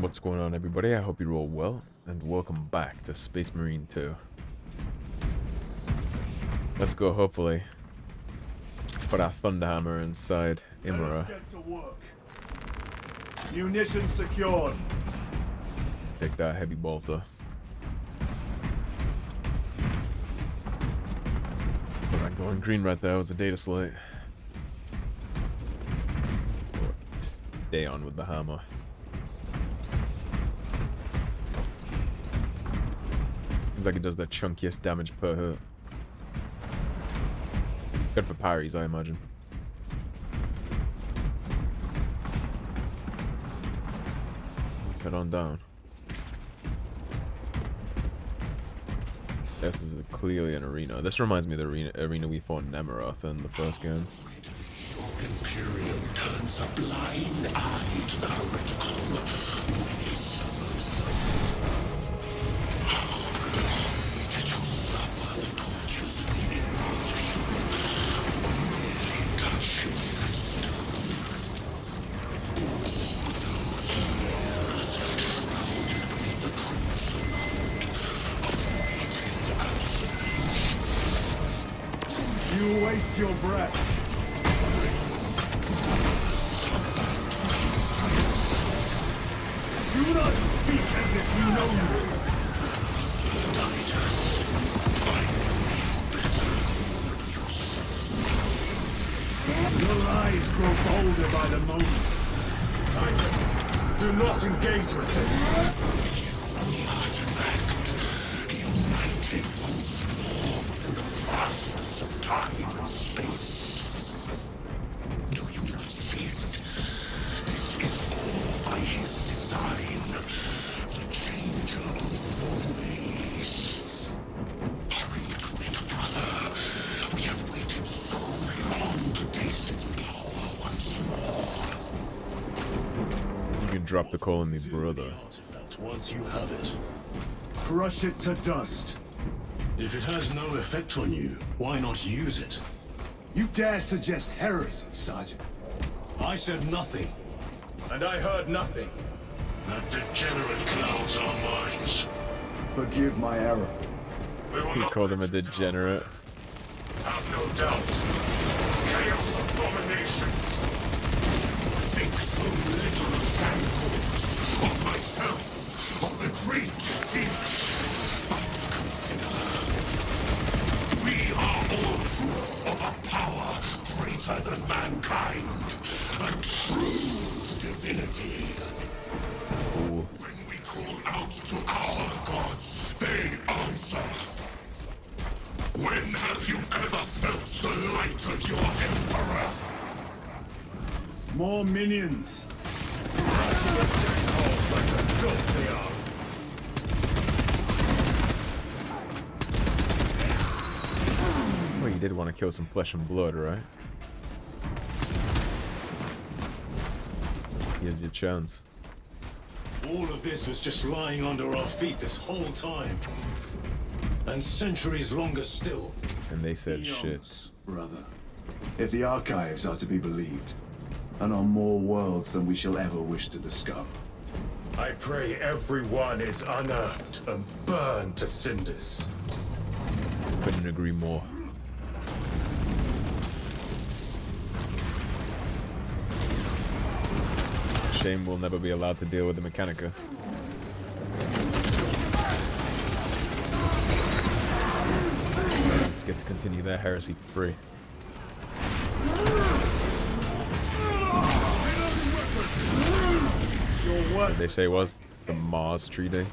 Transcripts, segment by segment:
What's going on, everybody? I hope you're all well, and welcome back to Space Marine 2. Let's go, hopefully, put our Thunderhammer inside Imurah. Get to work. Munitions secured. Take that heavy bolter. Alright, going green right there was a data slate. Stay on with the hammer. Seems like it does the chunkiest damage per hit. Good for parries, I imagine. Let's head on down. This is clearly an arena. This reminds me of the arena we fought in Nemeroth in the first game. Imperium turns a blind eye to the heretical when it suffers. Did you suffer the tortures of the Inquisition for merely touching that stone? All those years shrouded beneath the crimson hood of fated absolution. You waste your breath. Do not speak as if you know me. Titus, I know you better. Your eyes grow bolder by the moment. Titus, do not engage with him. The artifact, united once more within the vastness of time and space. Do you not see it? This is all by his design. The changer of the ways. Hurry to it, brother. We have waited so long to taste its power once more. You can drop the call on me, brother. Artifact once you have it. Crush it to dust. If it has no effect on you, why not use it? You dare suggest heresy, Sergeant? I said nothing. And I heard nothing. That degenerate clouds our minds. Forgive my error. We will You not called him a degenerate. have no doubt. Chaos abominations. Think so little of Thankos, of myself, of the great Finch. But consider, we are all proof of a power greater than mankind. A true divinity. Cool. When we call out to our gods, they answer. When have you ever felt the light of your Emperor? More minions. Well, you did want to kill some flesh and blood, right? Here's your chance. All of this was just lying under our feet this whole time. And centuries longer still. And they said shit. Eons, brother. If the archives are to be believed, and on more worlds than we shall ever wish to discover. I pray everyone is unearthed and burned to cinders. Couldn't agree more. Shame we'll never be allowed to deal with the Mechanicus. Let's get to continue their heresy for free. What did they say it was? The Mars Treaty?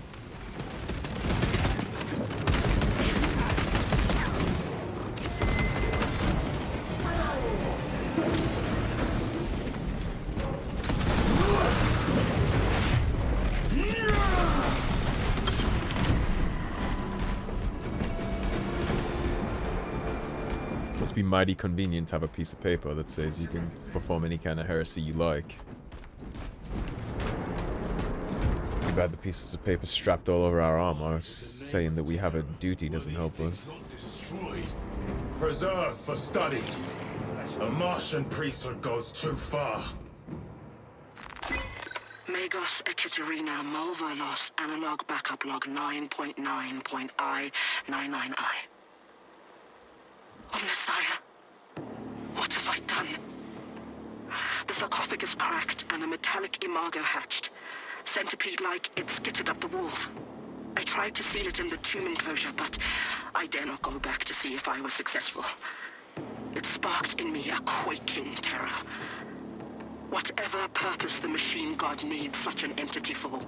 Must be mighty convenient to have a piece of paper that says you can perform any kind of heresy you like. Too bad the pieces of paper strapped all over our armor saying that we have a duty doesn't help us. Not destroyed. Preserved for study. A Martian priesthood goes too far. May Magos Ekaterina Mulverlos analog backup log 9.9.I99I. Oh, Messiah. What have I done? The sarcophagus cracked and a metallic imago hatched. Centipede-like, it skittered up the walls. I tried to seal it in the tomb enclosure, but I dare not go back to see if I was successful. It sparked in me a quaking terror. Whatever purpose the machine god needs such an entity for,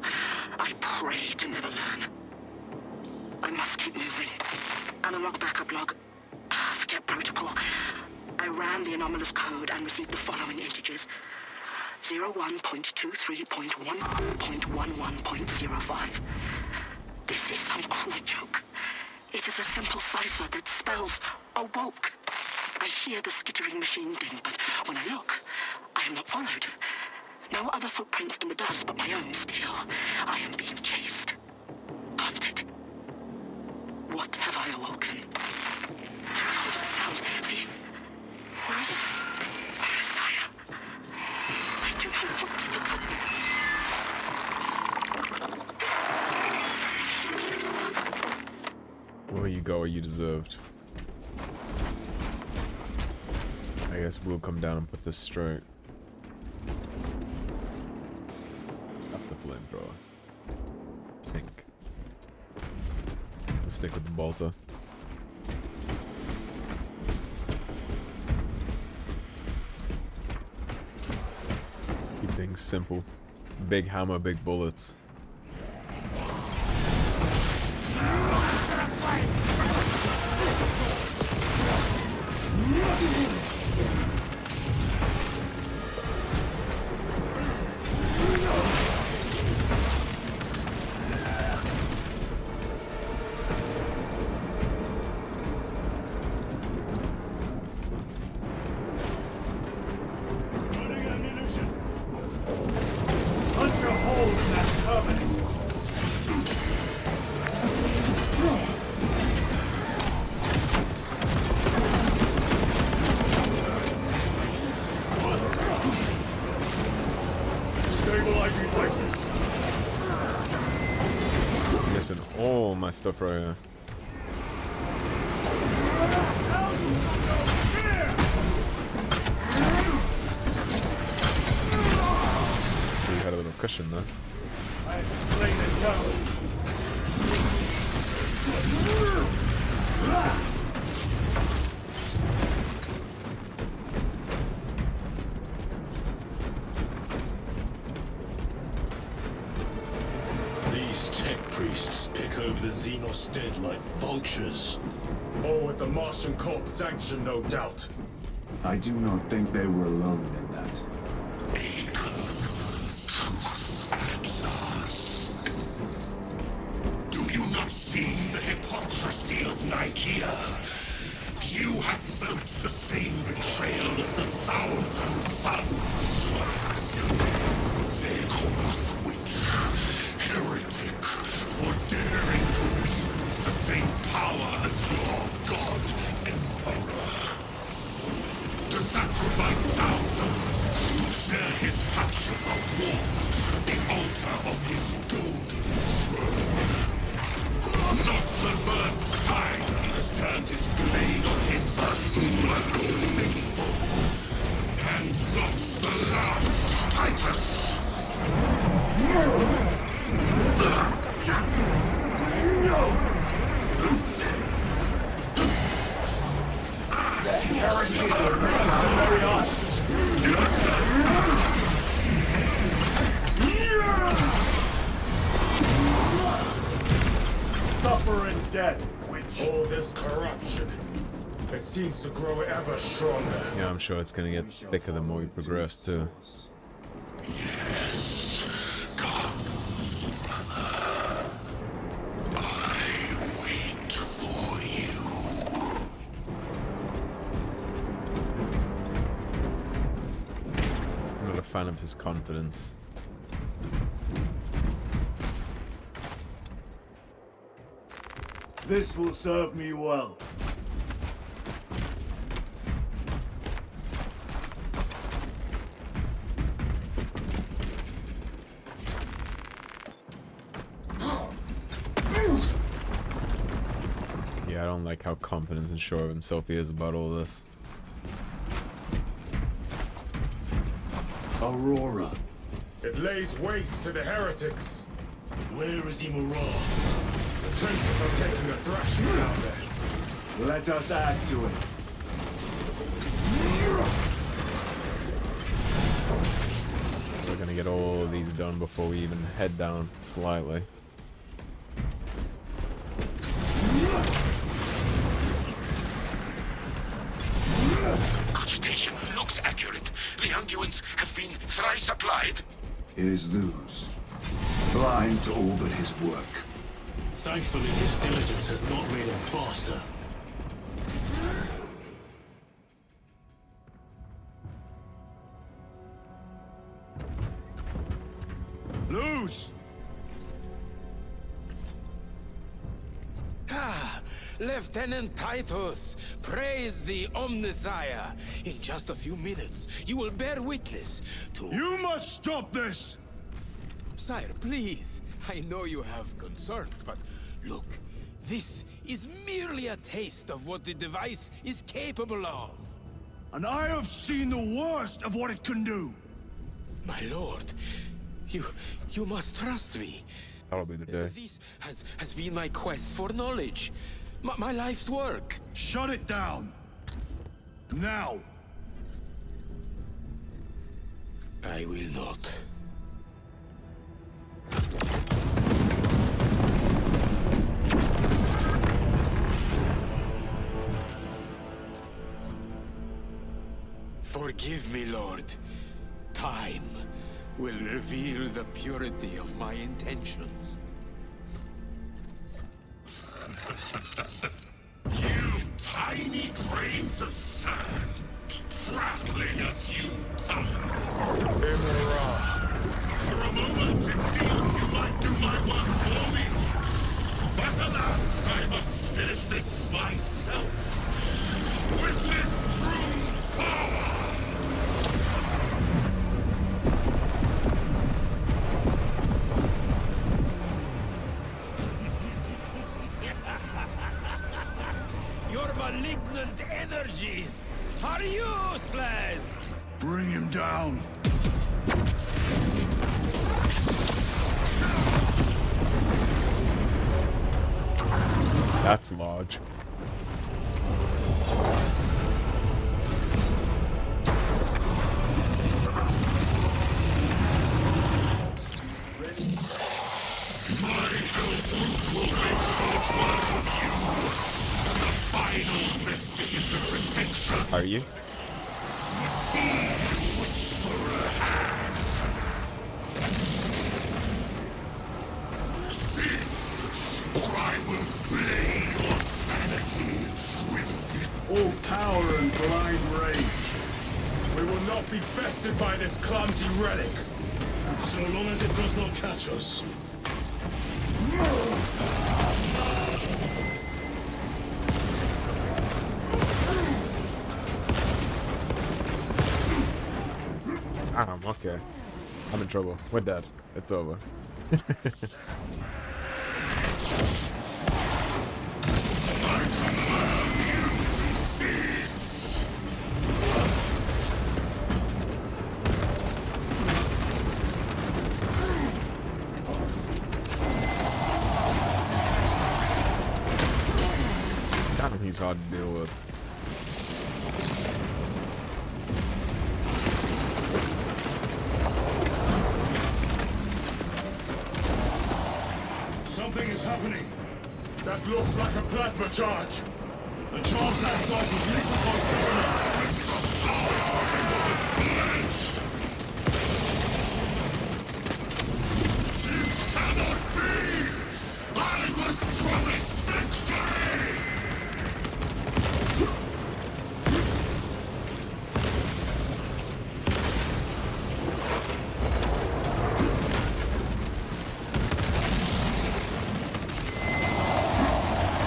I pray to never learn. I must keep moving. Analog backup log. Forget protocol. I ran the anomalous code and received the following integers. 01.23.1.11.05. This is some cruel joke. It is a simple cipher that spells awoke. I hear the skittering machine ding, but when I look, I am not followed. No other footprints in the dust but my own still. I am being chased. Hunted. What have I awoken? I recorded the sound. See? Where is it? Messiah. I do not want to look up. Where you go, you deserved. I guess we'll come down and put this straight. Up the flamethrower. Pink. We'll stick with the bolter. Keep things simple. Big hammer, big bullets. All my stuff right here. We had a little cushion there. I have slain the town. Priests pick over the Xenos dead like vultures. All with the Martian cult's sanction, no doubt. I do not think they were alone in that. Do you not see the hypocrisy of Nicaea? You have felt the same betrayal as the Thousand Sons. They call us witch, heretic, for daring to wield the same power as your god, Emperor. To sacrifice thousands, to share his touch of the warmth, the altar of his golden throne. Not the first time he has turned his blade on his faithful, and not the last, Titus. No! The heritage of mercenary us! Suffer in death, witch! All this corruption, it seems to grow ever stronger. Yeah, I'm sure it's gonna get thicker the more we progress too. Yes, come, brother. I wait for you. I'm not a fan of his confidence. This will serve me well. Yeah, I don't like how confident and sure of himself he is about all this. Aurora. It lays waste to the heretics. Where is Imurah? The traitors are taking a thrashing down there. Let us add to it. We're gonna get all these done before we even head down slightly. Cogitation looks accurate. The unguents have been thrice applied. It is Luz. Blind to all but his work. Thankfully, his diligence has not made him faster. Luz! Ah, Lieutenant Titus, praise the Omnisire. In just a few minutes, you will bear witness to... You must stop this! Sire, please. I know you have concerns, but look, this is merely a taste of what the device is capable of. And I have seen the worst of what it can do. My lord, you must trust me. That'll be the day. This has been my quest for knowledge. My life's work. Shut it down. Now. I will not. Forgive me, Lord. Time will reveal the purity of my intentions. You tiny grains of sand, prattling as you tumble. Imurah, for a moment it seems you might do my work for me. But alas, I must finish this myself. Witness true power! Your malignant energies are useless! Bring him down. That's large. My Helbrute will make short work of you. The final vestiges of protection. Are you? Whisperer has. Cease, or I will flay your sanity with All power and blind rage. We will not be bested by this clumsy relic. So long as it does not catch us. Okay. I'm in trouble. We're dead. It's over. Damn, he's hard to deal with. Something is happening. That looks like a plasma charge. A charge that size would liquefy settlement. This cannot be! I was promised victory!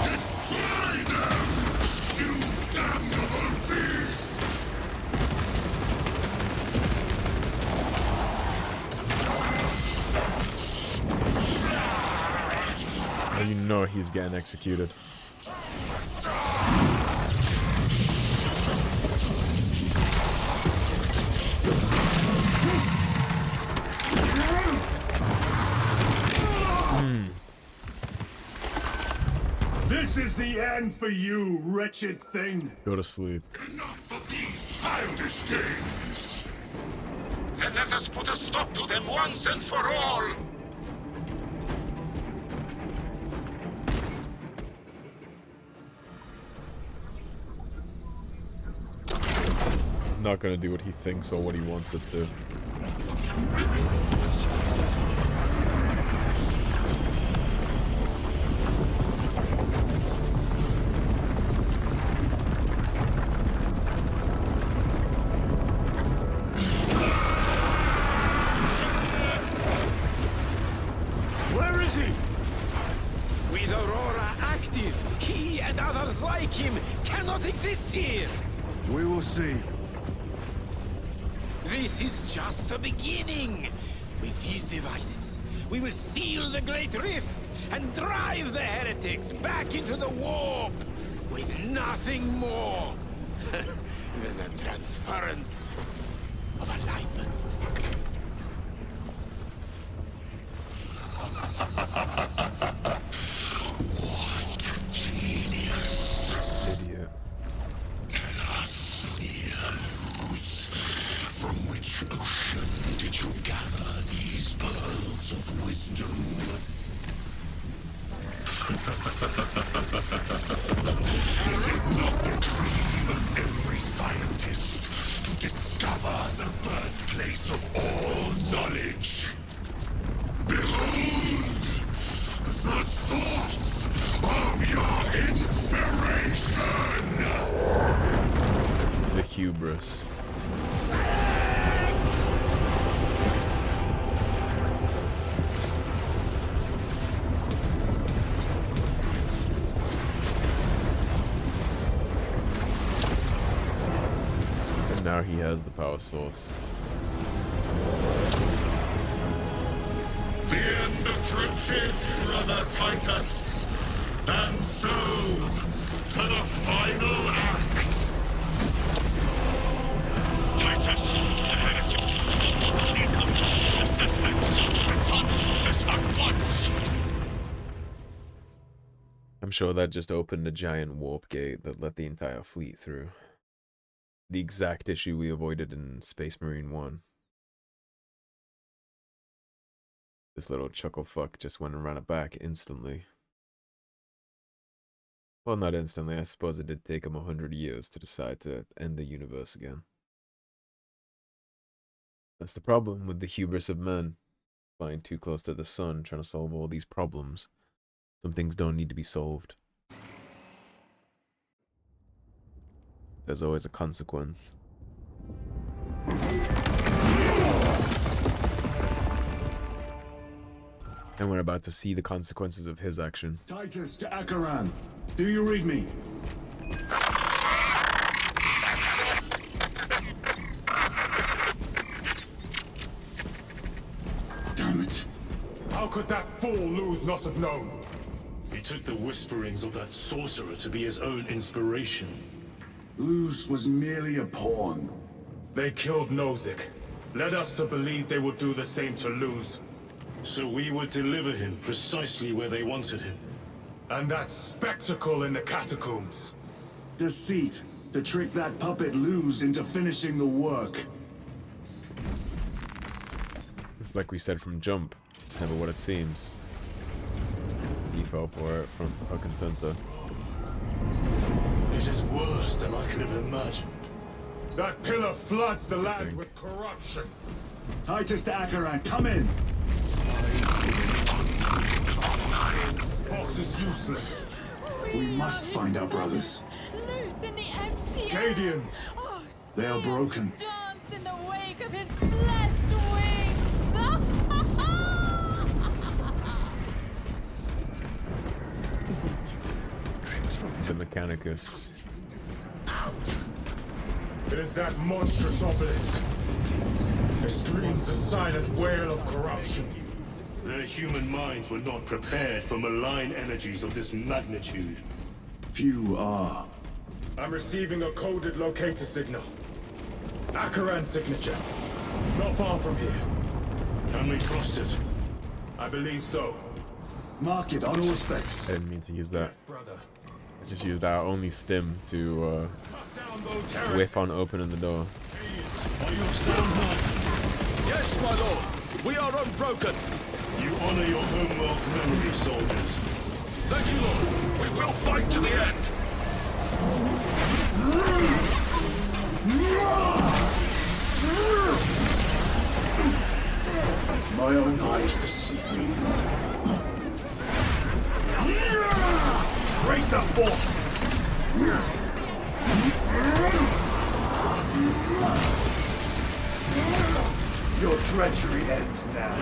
Destroy them! You damnable beast! You know he's getting executed. the end for you, wretched thing. Go to sleep. Enough of these childish games. Then let us put a stop to them once and for all. This is not gonna do what he thinks or what he wants it to. Where is he? With Aurora active, he and others like him cannot exist here. We will see. This is just the beginning. With these devices, we will seal the Great Rift and drive the heretics back into the warp with nothing more than a transference of alignment. What genius. Idiot. Tell us, dear Luz, from which ocean did you gather these pearls of wisdom? Is it not the dream of every scientist to discover the birthplace of all knowledge? Behold, the source of your inspiration! The hubris. And now he has the power source. The end approaches, Brother Titus. And so, to the final act. Titus, the heretic. Incoming assistance. Return this at once. I'm sure that just opened a giant warp gate that let the entire fleet through. The exact issue we avoided in Space Marine 1. This little chuckle fuck just went and ran it back instantly. Well, not instantly. I suppose it did take him 100 years to decide to end the universe again. That's the problem with the hubris of men. Flying too close to the sun, trying to solve all these problems. Some things don't need to be solved. There's always a consequence. And we're about to see the consequences of his action. Titus to Acheran. Do you read me? Damn it. How could that fool Luz not have known? He took the whisperings of that sorcerer to be his own inspiration. Luz was merely a pawn. They killed Nozick. Led us to believe they would do the same to Luz. So we would deliver him precisely where they wanted him. And that spectacle in the catacombs. Deceit. To trick that puppet Luz into finishing the work. It's like we said from Jump. It's never what it seems. He fell for it from hook and center. It is worse than I could have imagined. That pillar floods the land with corruption. Titus to Acheran, come in! Fox is useless. We must find our brothers. Loose in the empty Cadians! Oh, They are see broken. us dance in the wake of his blessed wings. It's a Mechanicus. It is that monstrous obelisk. It screams a silent wail of corruption. Their human minds were not prepared for malign energies of this magnitude. Few are. I'm receiving a coded locator signal. Acheran's signature. Not far from here. Can we trust it? I believe so. Mark it on all specs. I didn't mean to use that. Yes, brother. Just used our only stim to whiff on opening the door. Are you of sound mind? Yes, my lord. We are unbroken. You honor your homeworld's memory, soldiers. Thank you, lord. We will fight to the end. My own eyes deceive me. Greater force. Your treachery ends now.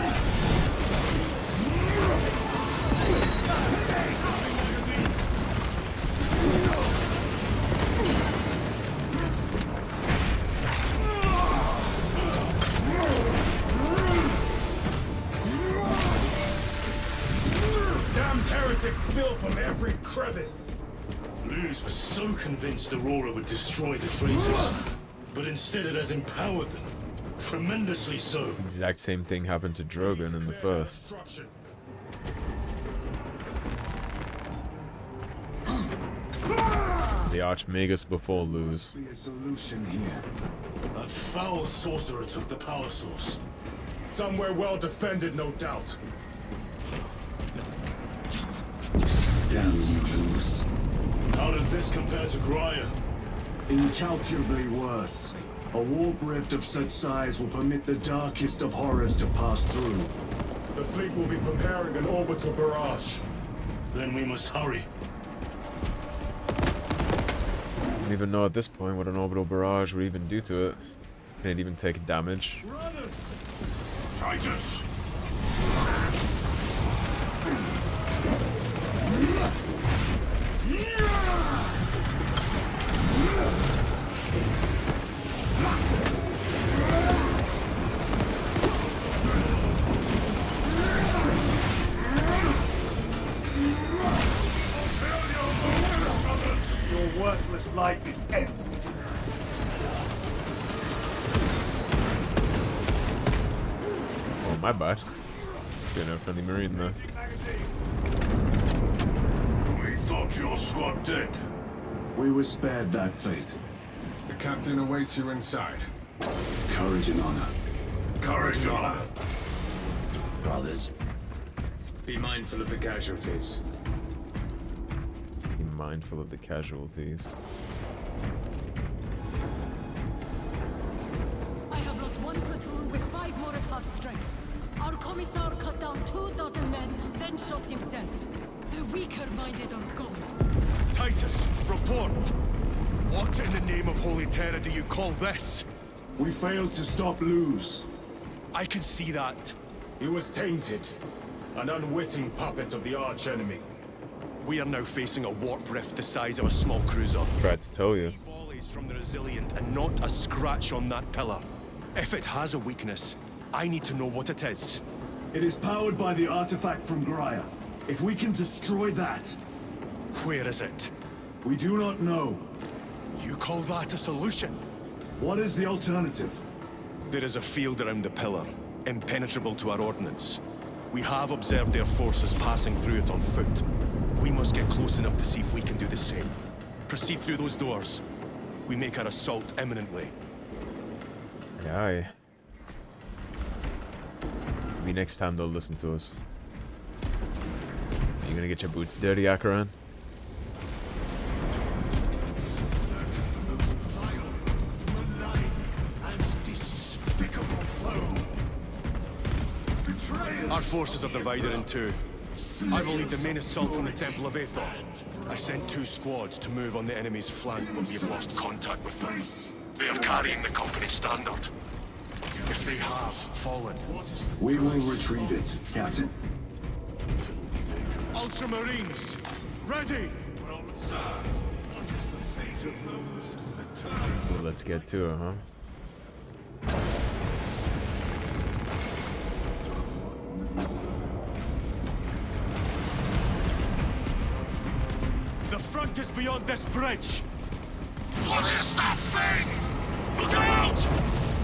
Damned heretics spill from every crevice. Luz was so convinced Aurora would destroy the traitors, but instead it has empowered them. Tremendously so. Exact same thing happened to Drogon in the first. The Arch Magos before Luz. Be a solution here. That foul sorcerer took the power source. Somewhere well defended, no doubt. Damn you, Luz. How does this compare to Graia? Incalculably worse. A warp rift of such size will permit the darkest of horrors to pass through. The fleet will be preparing an orbital barrage. Then we must hurry. I don't even know at this point what an orbital barrage would even do to it. Can it even take damage? Runners! Titus! Your worthless life is ended. Oh, my bad. Good enough friendly marine there. We thought your squad dead. We were spared that fate. The captain awaits you inside. Courage and honor. Courage and honor. Brothers, be mindful of the casualties. Be mindful of the casualties. I have lost one platoon with 5 more at half strength. Our commissar cut down 24 men, then shot himself. The weaker-minded are gone. Titus, report. What in the name of Holy Terror do you call this? We failed to stop Luz. I can see that. He was tainted. An unwitting puppet of the arch-enemy. We are now facing a warp rift the size of a small cruiser. Tried to tell you. 3 volleys from the Resilient and not a scratch on that pillar. If it has a weakness, I need to know what it is. It is powered by the artifact from Graia. If we can destroy that... Where is it? We do not know. You call that a solution? What is the alternative? There is a field around the pillar, impenetrable to our ordnance. We have observed their forces passing through it on foot. We must get close enough to see if we can do the same. Proceed through those doors. We make our assault imminently. Aye. Maybe next time they'll listen to us. Are you gonna get your boots dirty, Acheran? Our forces are divided in 2. I will lead the main assault on the Temple of Aethor. I sent 2 squads to move on the enemy's flank, but we have lost contact with them. They are carrying the company standard. If they have fallen... We will retrieve it, Captain. Ultramarines! Ready! Well, sir, what is the fate of those that turn? Well, let's get to it, huh? The front is beyond this bridge! What is that thing? Look out!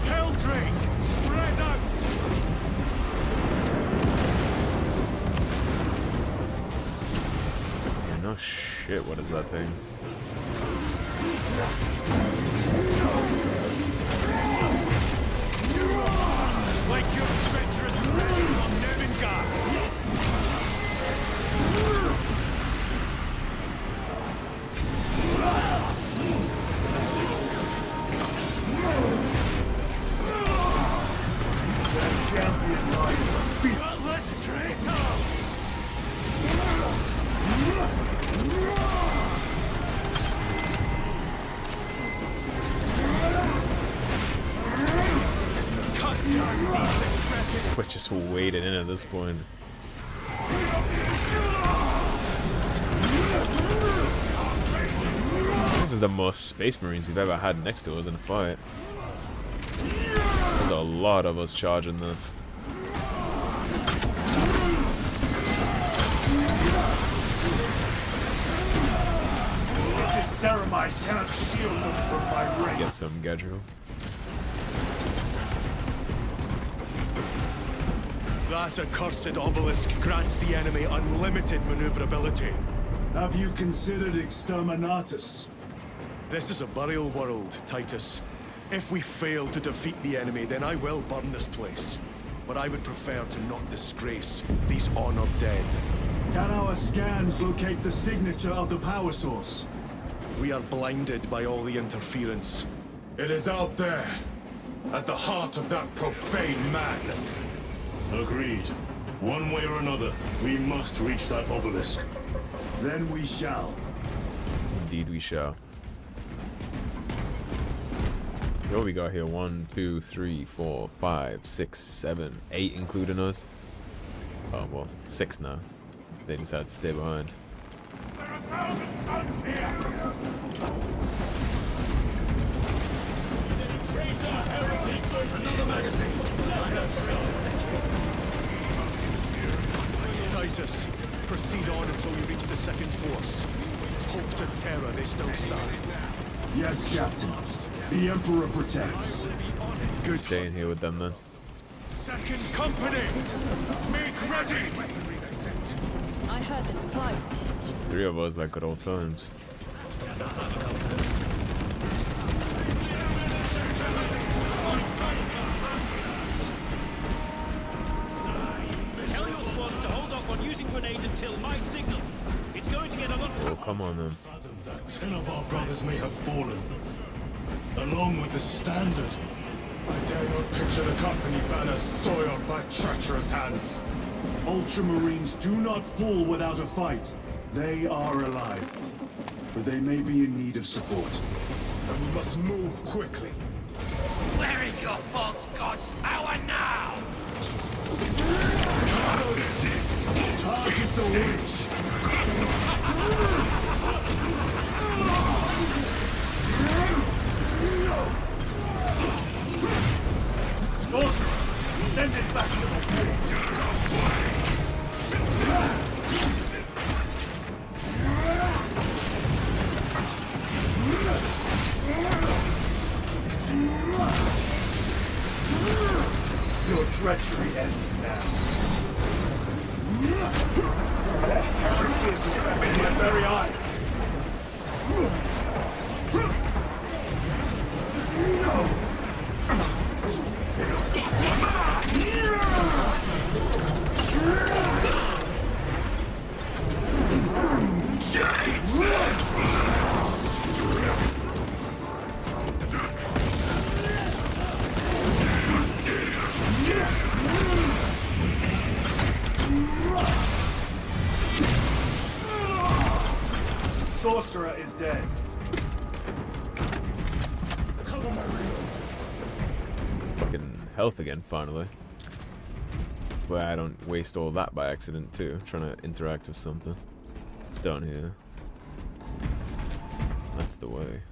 Helldrake! Spread out! No, Oh shit, what is that thing? Like your treacherous brethren on Nevengard. Gutless traitors! We're just wading in at this point. This is the most Space Marines we've ever had next to us in a fight. There's a lot of us charging this. This ceramide cannot shield us from my ring. Get some Gedru. That accursed obelisk grants the enemy unlimited maneuverability. Have you considered exterminatus? This is a burial world, Titus. If we fail to defeat the enemy, then I will burn this place. But I would prefer to not disgrace these honored dead. Can our scans locate the signature of the power source? We are blinded by all the interference. It is out there, at the heart of that profane madness. Agreed. One way or another, we must reach that obelisk. Then we shall. Indeed we shall. What we got here? 1, 2, 3, 4, 5, 6, 7, 8 including us. Oh well, 6 now. They decided to stay behind. There are 1,000 suns here! Traitor, heretic! Another magazine! I have traitors to kill. Titus, proceed on until you reach the second force. Hope and terror they still stand. Yes, Captain. The Emperor protects. Good. Staying here with them then. Second company! Make ready! I heard the supply was hit. 3 of us like good old times. Tell your squad to hold off on using grenades until my signal. It's going to get a lot. Oh, come on then. Fathom that 10 of our brothers may have fallen, along with the standard. I dare not picture the company banner soiled by treacherous hands. Ultramarines do not fall without a fight. They are alive, but they may be in need of support. And we must move quickly. Where is your false god's power now? Target the witch! Sorcerer, send it back to the village! Your treachery ends now. Heresy is infecting my very eye. Sorcerer is dead. Cover my reload. Fucking health again, finally. Where I don't waste all that by accident too. Trying to interact with something. It's down here. That's the way.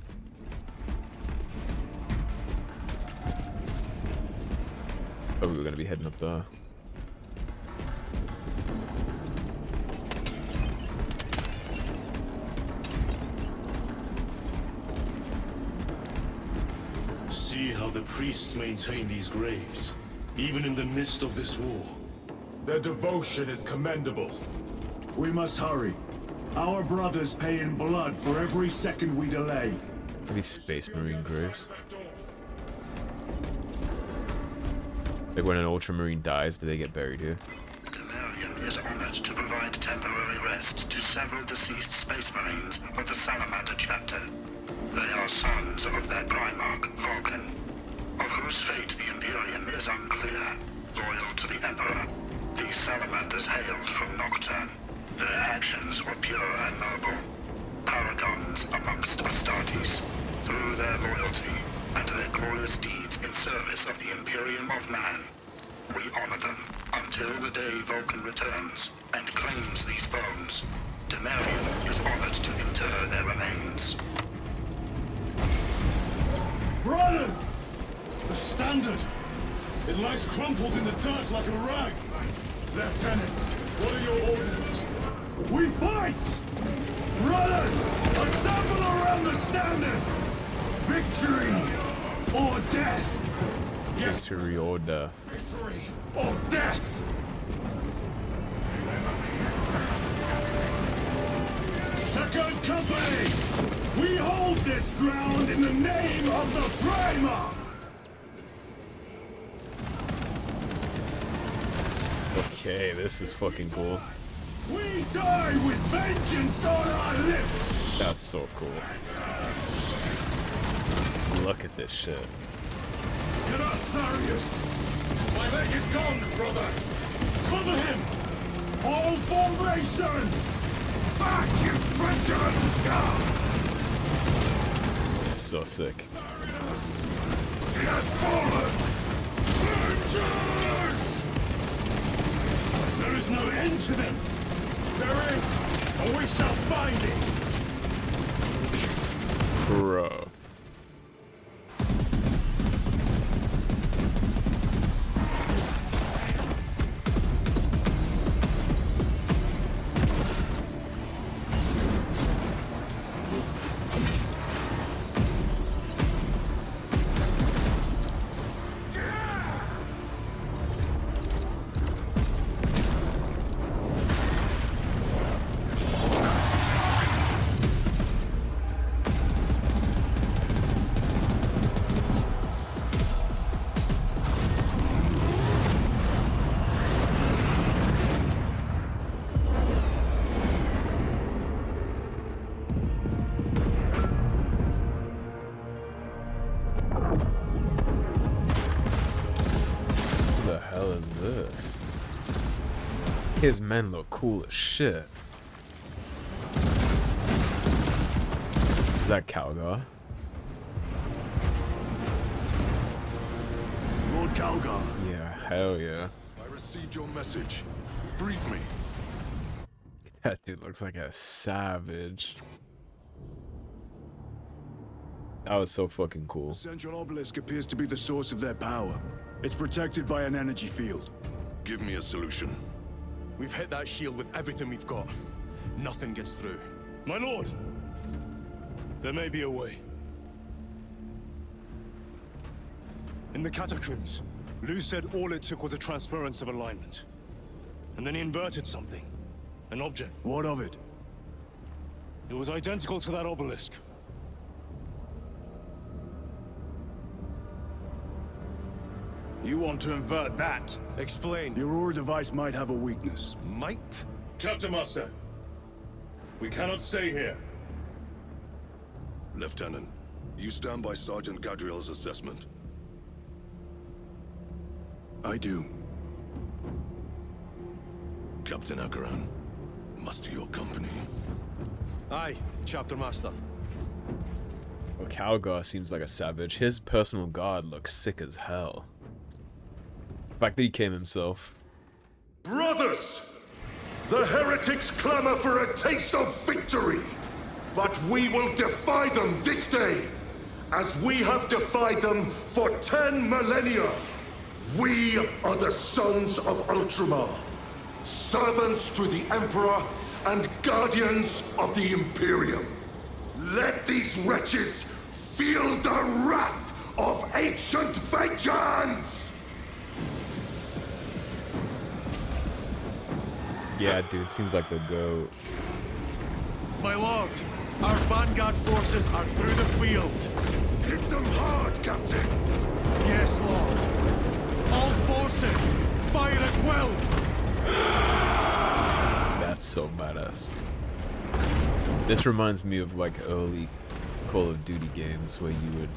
Oh, we were gonna be heading up there. See how the priests maintain these graves, even in the midst of this war. Their devotion is commendable. We must hurry. Our brothers pay in blood for every second we delay. These Space Marine graves. Like when an Ultramarine dies, do they get buried here? Demetrian is honored to provide temporary rest to several deceased Space Marines of the Salamander chapter. They are sons of their Primarch, Vulcan, of whose fate the Imperium is unclear. Loyal to the Emperor, these Salamanders hailed from Nocturne. Their actions were pure and noble, paragons amongst Astartes. Through their loyalty and their glorious deeds in service of the Imperium of Man, we honor them until the day Vulcan returns and claims these bones. Demetrian is honored to inter their remains. Brothers! The standard! It lies crumpled in the dirt like a rag. Lieutenant, what are your orders? We fight! Brothers, assemble around the standard! Victory or death! Victory or death. Victory or death! Second Company! We hold this ground in the name of the Primarch! Okay, this is fucking cool. We die with vengeance on our lips! That's so cool. Look at this shit. Get up, Tharius! My leg is gone, brother! Cover him! All formation! Back, you treacherous scum! This is so sick. Tharius! He has fallen! Vengeance! There is no end to them! There is, or we shall find it! Bro. His men look cool as shit. Is that Calgar? Lord Calgar. Yeah, hell yeah. I received your message. Brief me. That dude looks like a savage. That was so fucking cool. The central obelisk appears to be the source of their power. It's protected by an energy field. Give me a solution. We've hit that shield with everything we've got. Nothing gets through. My lord! There may be a way. In the catacombs, Lou said all it took was a transference of alignment. And then he inverted something. An object. What of it? It was identical to that obelisk. You want to invert that? Explain. The Aurora device might have a weakness. Might? Chapter Master, we cannot stay here. Lieutenant, you stand by Sergeant Gadriel's assessment. I do. Captain Acheran, muster your company. Aye, Chapter Master. Well, Calgar seems like a savage. His personal guard looks sick as hell. The fact that he came himself. Brothers! The heretics clamor for a taste of victory! But we will defy them this day, as we have defied them for 10 millennia. We are the sons of ULTRAMAR, servants to the Emperor and guardians of the Imperium. Let these wretches feel the wrath of ancient vengeance! Yeah, dude, seems like the GOAT. My lord, our vanguard forces are through the field. Hit them hard, Captain! Yes, lord. All forces, fire at will! That's so badass. This reminds me of like early Call of Duty games where you would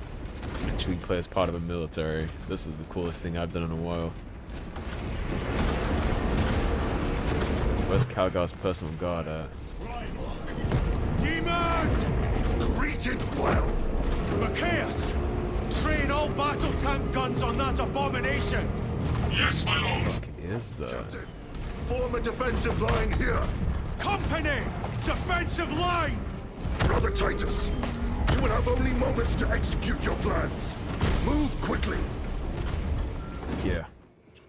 actually play as part of a military. This is the coolest thing I've done in a while. Where's Calgar's personal guard at? Demon! Greet it well! Chaos! Train all battle tank guns on that abomination! Yes, my lord! What is that? Captain, form a defensive line here! Company! Defensive line! Brother Titus, you will have only moments to execute your plans. Move quickly! Yeah.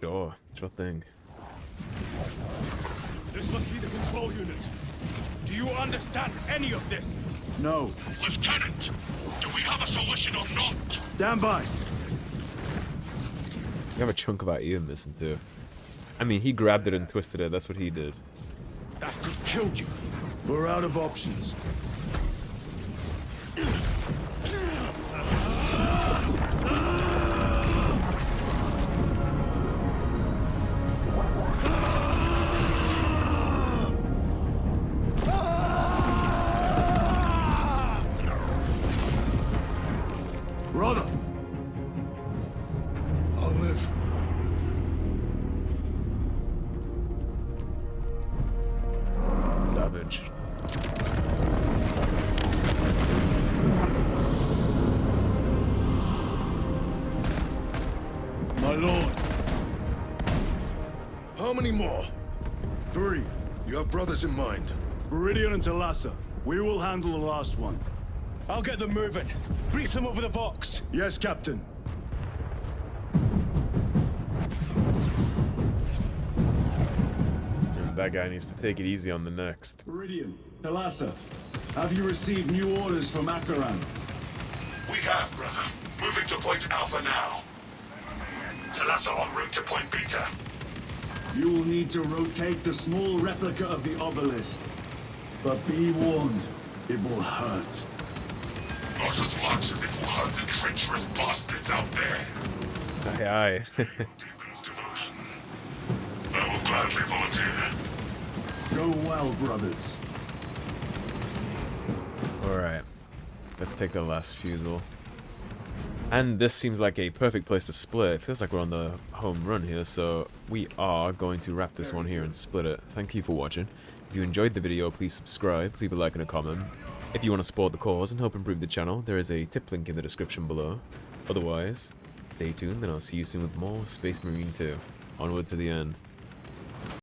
Sure. Sure thing. This must be the control unit. Do you understand any of this? No. Lieutenant, do we have a solution or not? Stand by. You have a chunk of our ear missing too. I mean, he grabbed it and twisted it. That's what he did. That could kill you. We're out of options. Brother! I'll live. Savage. My lord. How many more? 3. You have brothers in mind. Viridian and Talassa. We will handle the last one. I'll get them moving. Brief them over the Vox. Yes, Captain. And that guy needs to take it easy on the next. Viridian, Talassa, have you received new orders from Acheran? We have, brother. Moving to Point Alpha now. Talassa en route to Point Beta. You will need to rotate the small replica of the obelisk. But be warned, it will hurt. Not as much as it will hurt the treacherous bastards out there. Aye, aye. Deepens devotion. I will gladly volunteer. Go well, brothers. Alright. Let's take the last fusel. And this seems like a perfect place to split. It feels like we're on the home run here, so we are going to wrap this one here and split it. Thank you for watching. If you enjoyed the video, please subscribe, leave a like and a comment. If you want to support the cause and help improve the channel, there is a tip link in the description below. Otherwise, stay tuned and I'll see you soon with more Space Marine 2. Onward to the end.